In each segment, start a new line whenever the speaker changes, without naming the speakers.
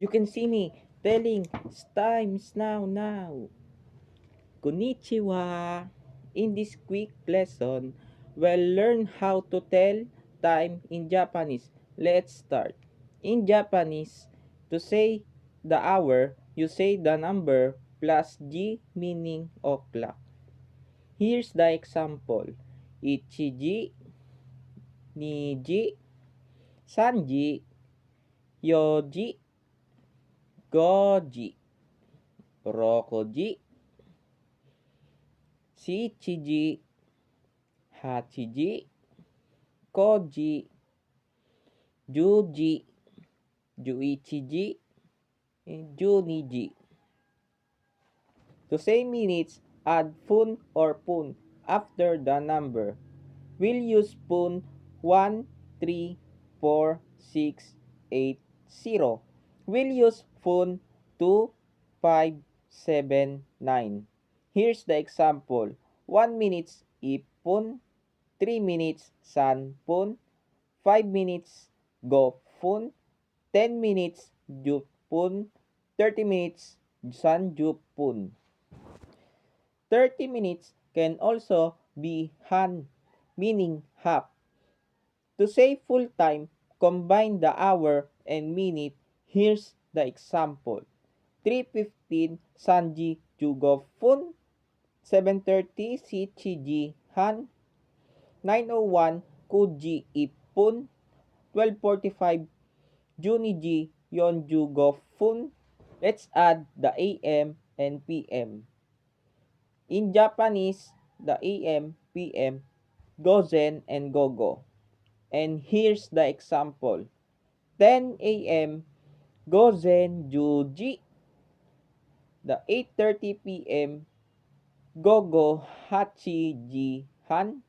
You can see me telling time is now. Konnichiwa. In this quick lesson, we'll learn how to tell time in Japanese. Let's start. In Japanese, to say the hour, you say the number plus G meaning o'clock. Here's the example. Ichiji, Niji, Sanji, Yoji, Goji, Rokoji, Shichiji, Hachiji, Koji, Juji, Juichiji, and Juniji. To say minutes, add fun or pun after the number. We'll use pun 1, 3, 4, 6, 8, 0. We'll use fun 2, 5, 7, 9. Here's the example. 1 minutes ipun, 3 minutes sanpun, 5 minutes gopun, 10 minutes jupun, 30 minutes sanjupun. 30 minutes can also be han, meaning half. To say full time, combine the hour and minute. Here's the example. 3:15 Sanji Jugofun, 7:30 Shichiji Han, 9:01 Kuji Ipun, 12:45 Juniji Yonjugofun. Let's add the AM and PM. In Japanese, the AM, PM, Gozen and Gogo. And here's the example. 10 AM, Gozen Juji. The 8:30 PM, Gogo Hachiji Han.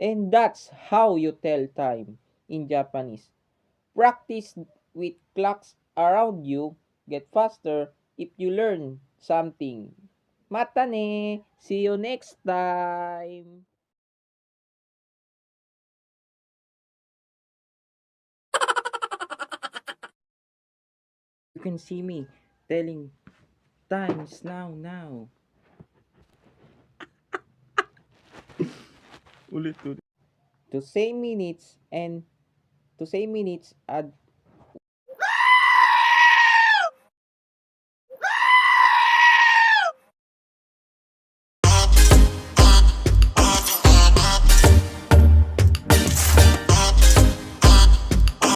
And that's how you tell time in Japanese. Practice with clocks around you. Get faster if you learn something. Mata ne! See you next time! You can see me telling time is now. Ulit. To say minutes, add